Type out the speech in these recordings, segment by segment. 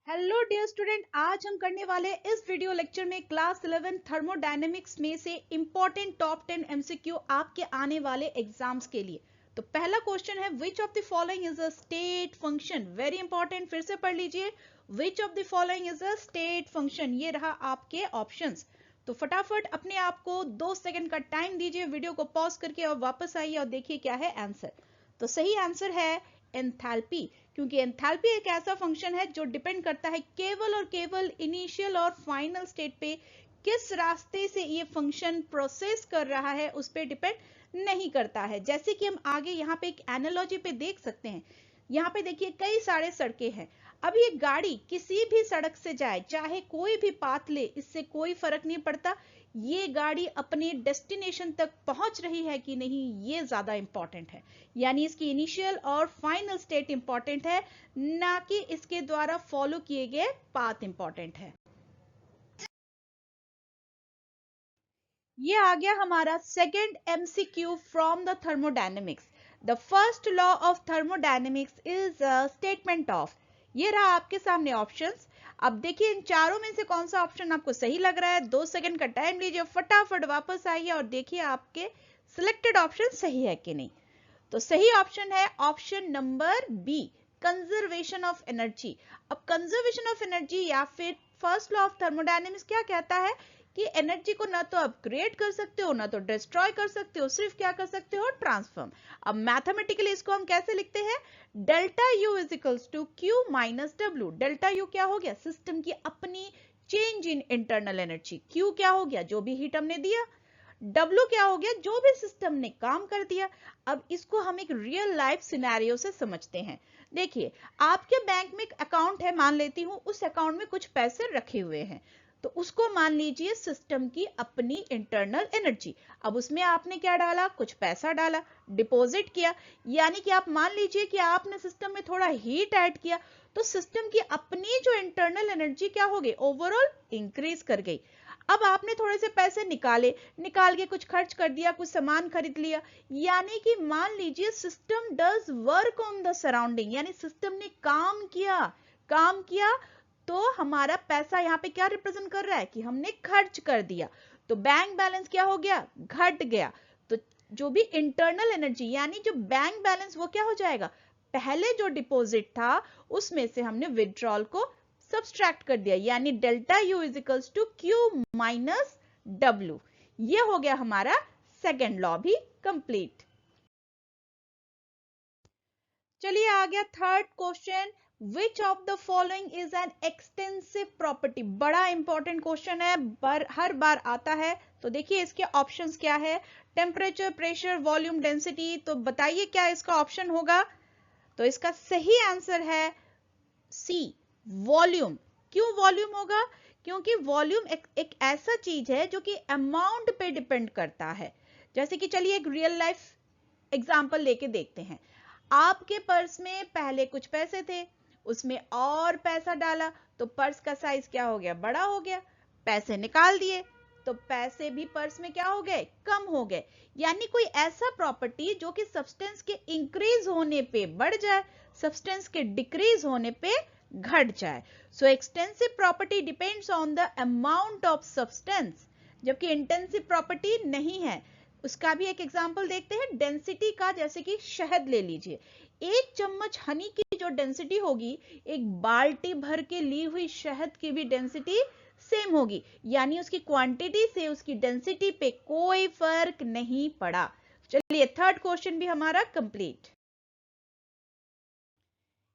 Hello dear student, आज हम करने वाले इस वीडियो लेक्चर में क्लास 11 थर्मोडायनेमिक्स में से इंपॉर्टेंट टॉप 10 एमसीक्यू आपके आने वाले एग्जाम्स के लिए। तो पहला क्वेश्चन है, विच of the following is a state function. Very important, फिर से पढ़ लीजिए, विच of the following is a state function. ये रहा आपके ऑप्शंस। तो फटाफट अपने आप को 2 सेकंड का टाइम दीजिए, वीडियो को पॉज करके और वापस आइए और देखिए क्या है आंसर। तो सही आंसर है एंथैल्पी, क्योंकि एंथैल्पी एक ऐसा फंक्शन है जो डिपेंड करता है केवल और केवल इनिशियल और फाइनल स्टेट पे। किस रास्ते से ये फंक्शन प्रोसेस कर रहा है उस पे डिपेंड नहीं करता है। जैसे कि हम आगे यहाँ पे एक एनालॉजी पे देख सकते हैं। यहाँ पे देखिए कई सारे सड़कें हैं। अब ये गाड़ी किसी भी सड़क से जाए, चाहे कोई भी पाथ ले, इससे कोई फर्क नहीं पड़ता। ये गाड़ी अपने डेस्टिनेशन तक पहुंच रही है कि नहीं, ये ज्यादा इंपॉर्टेंट है। यानी इसकी इनिशियल और फाइनल स्टेट इंपॉर्टेंट है, ना कि इसके द्वारा फॉलो किए गए पाथ इंपॉर्टेंट है। ये आ गया हमारा second MCQ from the thermodynamics. The first law of thermodynamics is statement of. ये रहा आपके सामने ऑप्शंस। अब देखिए इन चारों में से कौन सा ऑप्शन आपको सही लग रहा है। 2 सेकंड का टाइम लीजिए, फटाफट वापस आइए और देखिए आपके सिलेक्टेड ऑप्शन सही है कि नहीं। तो सही ऑप्शन है option number B, conservation of energy. अब कंजर्वेशन ऑफ एनर्जी या फिर फर्स्ट लॉ ऑफ थर्मोडायनेमिक्स क्या कहता है कि एनर्जी को ना तो आप क्रिएट कर सकते हो, ना तो डिस्ट्रॉय कर सकते हो, सिर्फ क्या कर सकते हो, ट्रांसफॉर्म। अब मैथमेटिकली इसको हम कैसे लिखते हैं, delta U is equals to Q minus W. Delta U क्या हो गया, सिस्टम की अपनी change in internal energy. Q क्या हो गया, जो भी हीट हमने दिया। डब्ल्यू क्या हो गया, जो भी सिस्टम ने काम कर दिया। अब इसको हम एक रियल लाइफ सिनेरियो से समझते हैं। देखिए आपके बैंक में एक अकाउंट है, मान लेती हूं उस अकाउंट में कुछ पैसे रखे हुए हैं। तो उसको मान लीजिए सिस्टम की अपनी इंटरनल एनर्जी। अब उसमें आपने क्या डाला, कुछ पैसा डाला, डिपॉजिट किया। यानी कि आप मान लीजिए कि आपने सिस्टम में थोड़ा हीट ऐड किया, तो सिस्टम की अपनी जो इंटरनल एनर्जी क्या हो गई, ओवरऑल इंक्रीज कर गई। अब आपने थोड़े से पैसे निकाल के कुछ खर्च कर दिया, कुछ सामान खरीद लिया। यानी कि मान लीजिए system does work on the surrounding, यानी सिस्टम ने काम किया। तो हमारा पैसा यहाँ पे क्या रिप्रेजेंट कर रहा है कि हमने खर्च कर दिया। तो बैंक बैलेंस क्या हो गया, घट गया। तो जो भी इंटरनल एनर्जी यानी जो बैंक बैलेंस, वो क्या हो जाएगा, पहले जो डिपॉजिट था उसमें से हमने विड्रॉल को सब्सट्रैक्ट कर दिया। यानी delta U is equals to Q minus W. ये हो गया हमारा सेकेंड लॉ भी कंप्लीट। चलिए आ गया third question, which of the following is an extensive property. बड़ा इंपॉर्टेंट क्वेश्चन है, हर बार आता है। तो देखिए इसके ऑप्शंस क्या है, टेम्परेचर, प्रेशर, वॉल्यूम, डेंसिटी। तो बताइए क्या इसका ऑप्शन होगा। तो इसका सही आंसर है सी, वॉल्यूम। क्यों वॉल्यूम होगा, क्योंकि वॉल्यूम एक ऐसा चीज है जो कि अमाउंट पे डिपेंड करता है। जैसे कि चलिए एक रियल लाइफ एग्जांपल लेके देखते हैं। आपके पर्स में पहले कुछ पैसे थे, उसमें और पैसा डाला, तो पर्स का साइज क्या हो गया, बड़ा हो गया। पैसे निकाल दिए तो पैसे भी पर्स में क्या हो गए, कम हो गए। यानी कोई ऐसा प्रॉपर्टी जो कि सब्सटेंस के इंक्रीज होने पे बढ़ जाए, सब्सटेंस के डिक्रीज होने पे घट जाए। So extensive property depends on the amount of substance, जबकि इंटेंसिव प्रॉपर्टी नहीं है। उसका भी एक एग्जांपल देखते हैं डेंसिटी का। जैसे कि शहद ले लीजिए, एक चम्मच हनी की जो डेंसिटी होगी, एक बाल्टी भर के ली हुई शहद की भी डेंसिटी सेम होगी। यानी उसकी क्वांटिटी से उसकी डेंसिटी पे कोई फर्क नहीं पड़ा। चलिए थर्ड क्वेश्चन भी हमारा कंप्लीट।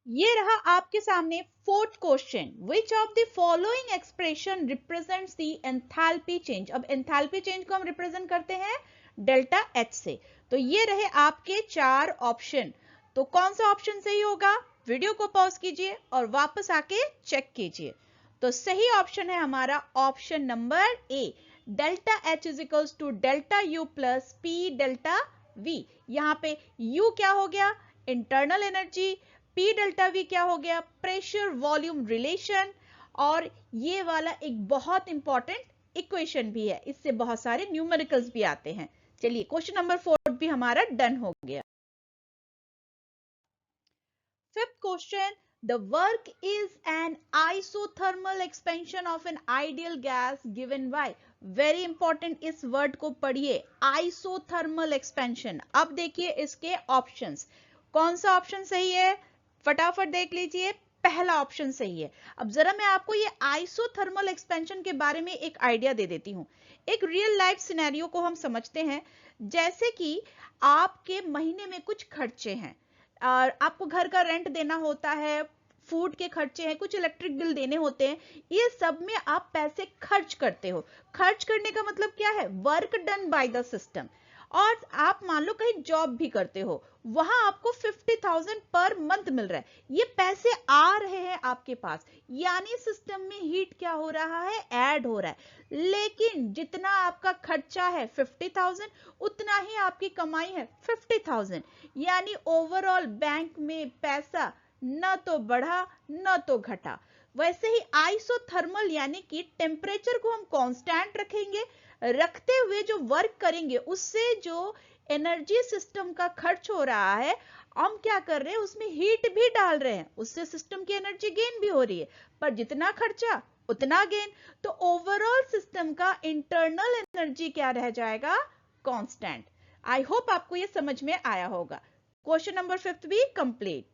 ये रहा आपके सामने fourth question, which of the following expression represents the enthalpy change. अब एंथैल्पी चेंज को हम रिप्रेजेंट करते हैं डेल्टा एच से। तो ये रहे आपके 4 ऑप्शन। तो कौन सा ऑप्शन सही होगा, वीडियो को पॉज कीजिए और वापस आके चेक कीजिए। तो सही ऑप्शन है हमारा option number A, delta H is equals to delta U plus P delta V. यहां पे यू क्या हो गया, internal energy, P delta V क्या हो गया, प्रेशर वॉल्यूम रिलेशन। और ये वाला एक बहुत इंपॉर्टेंट इक्वेशन भी है, इससे बहुत सारे न्यूमेरिकल्स भी आते हैं। चलिए क्वेश्चन नंबर 4 भी हमारा डन हो गया। Fifth question, The work is an isothermal expansion of an ideal gas given by. Very important, इस वर्ड को पढ़िए, आइसोथर्मल एक्सपेंशन। अब देखिए इसके ऑप्शंस, कौन सा ऑप्शन सही है, फटाफट देख लीजिए, पहला ऑप्शन सही है। अब जरा मैं आपको ये आइसोथर्मल एक्सपेंशन के बारे में एक आइडिया दे देती हूँ। एक रियल लाइफ सिनेरियो को हम समझते हैं, जैसे कि आपके महीने में कुछ खर्चे हैं और आपको घर का रेंट देना होता है, फूड के खर्चे हैं, कुछ इलेक्ट्रिक बिल देने होते हैं, ये सब में आप पैसे खर्च करते हो। खर्च करने का मतलब क्या है, work done by the system. और आप मान लो कहीं जॉब भी करते हो, वहां आपको 50,000 पर मंथ मिल रहा है, ये पैसे आ रहे हैं आपके पास, यानी सिस्टम में हीट क्या हो रहा है, ऐड हो रहा है। लेकिन जितना आपका खर्चा है 50,000, उतना ही आपकी कमाई है 50,000, यानी ओवरऑल बैंक में पैसा न तो बढ़ा न तो घटा। वैसे ही आइसोथर्मल यानी कि टेम्परेचर को हम कांस्टेंट रखेंगे, रखते हुए जो वर्क करेंगे उससे जो एनर्जी सिस्टम का खर्च हो रहा है, हम क्या कर रहे हैं, उसमें हीट भी डाल रहे हैं, उससे सिस्टम की एनर्जी गेन भी हो रही है, पर जितना खर्चा उतना गेन। तो ओवरऑल सिस्टम का इंटरनल एनर्जी क्या रह जाएगा, कांस्टेंट। आई होप आपको ये समझ में आया होगा। क्वेश्चन नंबर 5 भी कंप्लीट।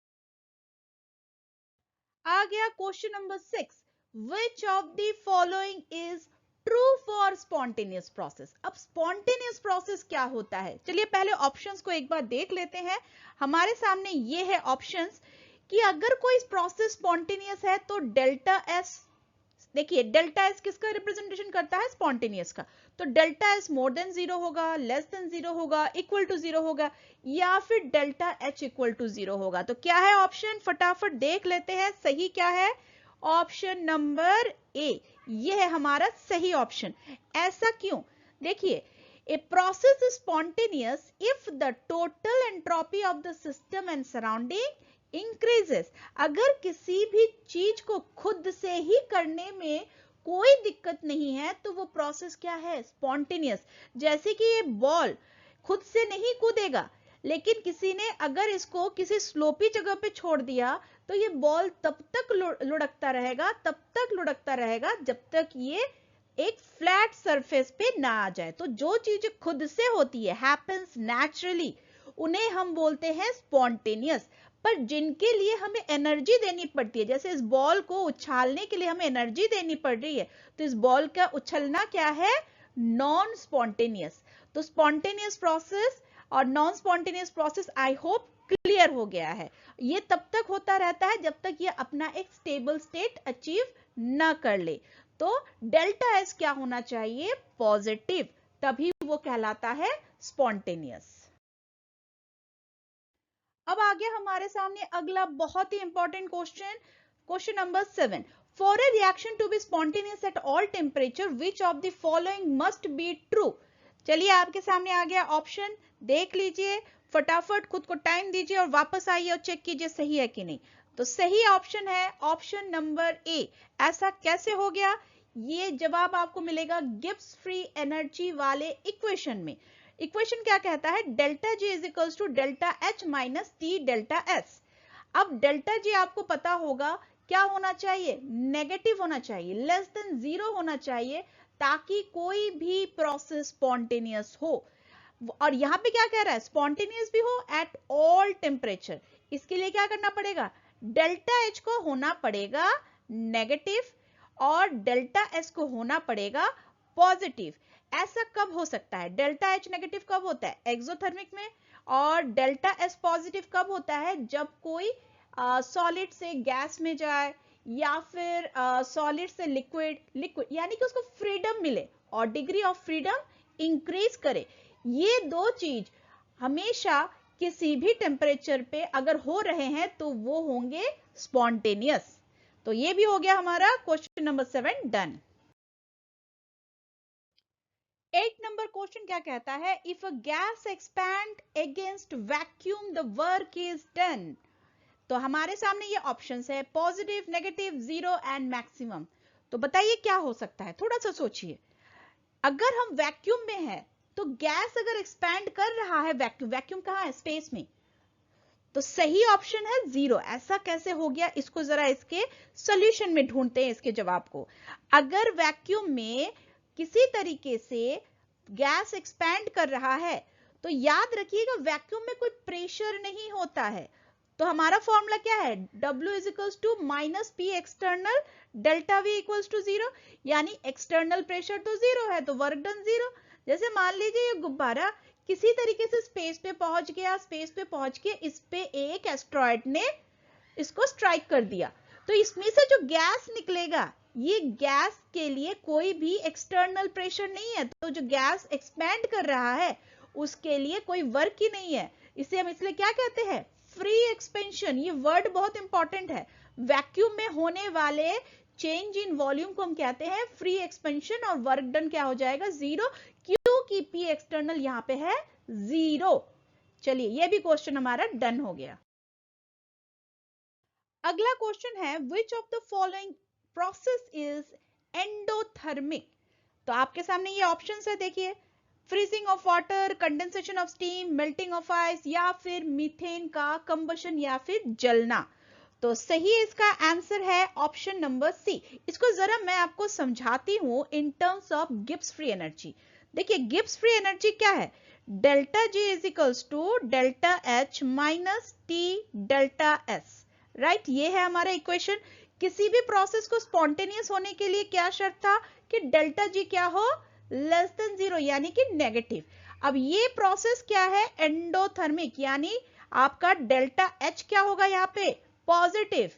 आ गया question number 6, which of the following is true for spontaneous process. अब स्पॉन्टेनियस प्रोसेस क्या होता है, चलिए पहले ऑप्शंस को एक बार देख लेते हैं। हमारे सामने ये है ऑप्शंस कि अगर कोई प्रोसेस स्पॉन्टेनियस है तो डेल्टा एस, देखिए डेल्टा एस किसका रिप्रेजेंटेशन करता है, स्पॉन्टेनियस का, तो delta S more than zero होगा, लेस देन जीरो होगा, इक्वल टू जीरो होगा, या फिर delta H equal to zero होगा। तो क्या है ऑप्शन, फटाफट देख लेते हैं सही क्या है। ऑप्शन नंबर ए, ये है हमारा सही ऑप्शन। ऐसा क्यों, देखिए, a process is spontaneous if the total entropy of the system and surrounding increases। अगर किसी भी चीज को खुद से ही करने में कोई दिक्कत नहीं है तो वो प्रोसेस क्या है, स्पॉन्टेनियस। जैसे कि ये बॉल खुद से नहीं कूदेगा, लेकिन किसी ने अगर इसको किसी स्लोपी जगह पे छोड़ दिया तो ये बॉल तब तक लुढ़कता रहेगा, तब तक लुढ़कता रहेगा जब तक ये एक फ्लैट सरफेस पे ना आ जाए। तो जो चीजें खुद से होती है, हैपेंस नेचुरली, उन्हें हम बोलते हैं स्पॉन्टेनियस। पर जिनके लिए हमें एनर्जी देनी पड़ती है, जैसे इस बॉल को उछालने के लिए हमें एनर्जी देनी पड़ रही है, तो इस बॉल का उछलना क्या है, नॉन स्पॉन्टेनियस। तो स्पॉन्टेनियस प्रोसेस और non spontaneous process I hope clear हो गया है। ये तब तक होता रहता है जब तक ये अपना एक स्टेबल स्टेट अचीव न कर ले। तो डेल्टा एस क्या होना चाहिए, पॉजिटिव, तभी वो कहलाता है स्पॉन्टेनियस। अब आ गया हमारे सामने अगला बहुत ही important question, question number 7, for a reaction to be spontaneous at all temperature which of the following must be true. चलिए आपके सामने आ गया ऑप्शन, देख लीजिए, फटाफट खुद को टाइम दीजिए और वापस आइए और चेक कीजिए सही है कि नहीं। तो सही ऑप्शन है ऑप्शन नंबर ए। ऐसा कैसे हो गया, ये जवाब आपको मिलेगा गिब्स फ्री एनर्जी वाले इक्वेशन में। इक्वेशन क्या कहता है, delta G is equals to delta H minus T delta S. अब डेल्टा जी आपको पता होगा क्या होना चाहिए, नेगेटिव होना चाहिए, लेस देन जीरो होना चाहिए, ताकि कोई भी प्रोसेस स्पॉन्टेनियस हो। और यहां पे क्या कह रहा है, स्पॉन्टेनियस भी हो एट ऑल टेम्परेचर। इसके लिए क्या करना पड़ेगा, डेल्टा एच को होना पड़ेगा नेगेटिव और डेल्टा एस को होना पड़ेगा पॉजिटिव। ऐसा कब हो सकता है, डेल्टा एच नेगेटिव कब होता है, एक्सोथर्मिक में, और डेल्टा एस पॉजिटिव कब होता है, जब कोई सॉलिड से गैस में जाए या फिर सॉलिड से लिक्विड, लिक्विड यानी कि उसको फ्रीडम मिले और डिग्री ऑफ फ्रीडम इंक्रीज करे। ये दो चीज हमेशा किसी भी टेम्परेचर पे अगर हो रहे हैं तो वो होंगे स्पॉन्टेनियस। तो ये भी हो गया हमारा question number 7 done. 8 number question क्या कहता है, if a gas expand against vacuum the work is done. तो हमारे सामने ये ऑप्शंस है, positive, negative, zero and maximum. तो बताइए क्या हो सकता है, थोड़ा सा सोचिए। अगर हम वैक्यूम में है तो गैस अगर एक्सपैंड कर रहा है, वैक्यूम, वैक्यूम कहां है, स्पेस में, तो सही ऑप्शन है 0। ऐसा कैसे हो गया, इसको जरा इसके सॉल्यूशन में ढूंढते हैं इसके जवाब को। अगर वैक्यूम में किसी तरीके से गैस एक्सपैंड कर रहा है तो याद रखिएगा वैक्यूम में कोई प्रेशर नहीं होता है। तो हमारा फॉर्मूला क्या है, W is equals to minus P external delta V equals to 0, यानी एक्सटर्नल प्रेशर तो 0 है तो वर्क डन 0। जैसे मान लीजिए ये गुब्बारा किसी तरीके से स्पेस पे पहुंच गया, स्पेस पे पहुंच के इस पे एक एस्ट्रॉयड ने इसको स्ट्राइक कर दिया, तो इसमें से जो गैस निकलेगा ये गैस के लिए कोई भी एक्सटर्नल प्रेशर नहीं है, तो जो गैस एक्सपैंड कर रहा है उसके लिए कोई वर्क ही नहीं है। इसे हम इसलिए क्या कहते हैं, फ्री एक्सपेंशन। ये वर्ड बहुत इंपॉर्टेंट है। वैक्यूम में होने वाले चेंज इन वॉल्यूम को हम कहते हैं फ्री एक्सपेंशन, और वर्क डन क्या हो जाएगा 0, क्योंकि पी एक्सटर्नल यहां पे है 0। चलिए ये भी क्वेश्चन हमारा डन हो गया। अगला क्वेश्चन है विच of the following process is endothermic. तो आपके सामने ये ऑप्शंस है, देखिए, freezing of water, condensation of steam, melting of ice, या फिर मीथेन का कंबशन या फिर जलना। तो सही इसका आंसर है ऑप्शन नंबर सी। इसको जरा मैं आपको समझाती हूं in terms of Gibbs free energy. देखिए गिब्स फ्री एनर्जी क्या है, delta G is equals to delta H minus T delta S, right. ये है हमारा इक्वेशन। किसी भी प्रोसेस को स्पॉन्टेनियस होने के लिए क्या शर्त था कि डेल्टा जी क्या हो, लेस देन 0, यानी कि नेगेटिव। अब ये प्रोसेस क्या है, एंडोथर्मिक, यानी आपका डेल्टा एच क्या होगा यहाँ पे, पॉजिटिव,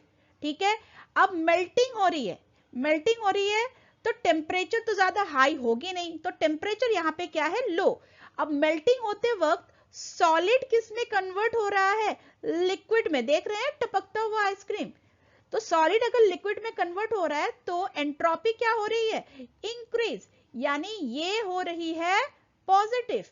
ठीक है। अब मेल्टिंग हो रही है, मेल्टिंग हो रही है तो टेम्परेचर तो ज्यादा हाई होगी नहीं, तो टेम्परेचर यहाँ पे क्या है, लो। अब मेल्टिंग होते वक्त सॉलिड किस में कन्वर्ट हो रहा है, लिक्विड में। देख रहे हैं टपकता हुआ आइसक्रीम, तो सॉलिड अगर लिक्विड में कन्वर्ट हो रहा है तो एंट्रोपी क्या हो रही है, इंक्रीज, यानी ये हो रही है पॉजिटिव।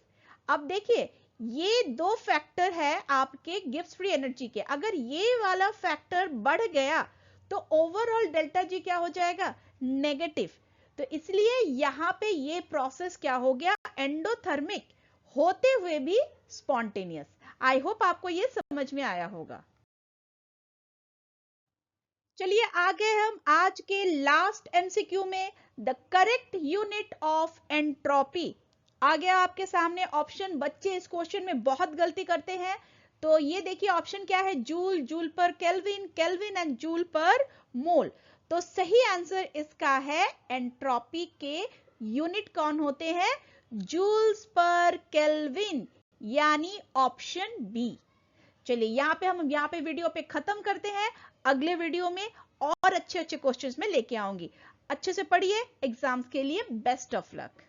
अब देखिए ये दो फैक्टर है आपके गिब्स फ्री एनर्जी के, अगर ये वाला फैक्टर बढ़ गया तो ओवरऑल डेल्टा जी क्या हो जाएगा, नेगेटिव। तो इसलिए यहां पे ये प्रोसेस क्या हो गया, एंडोथर्मिक, होते हुए भी स्पॉन्टेनियस। आई होप आपको ये समझ में आया होगा। चलिए आगे हम आज के लास्ट एमसीक्यू में, the correct unit of entropy. आ गया आपके सामने ऑप्शन। बच्चे इस क्वेश्चन में बहुत गलती करते हैं। तो ये देखिए ऑप्शन क्या है, joule, joule per kelvin, kelvin and joule per mole. तो सही आंसर इसका है एंट्रोपी के यूनिट कौन होते हैं, जूल्स पर केल्विन, यानी ऑप्शन बी। चलिए यहाँ पे वीडियो पे खत्म करते हैं। अगले वीडियो में और अच्छे अच्छे क्वेश्चंस में लेके आऊंगी। अच्छे से पढ़िए, एग्जाम्स के लिए बेस्ट ऑफ लक।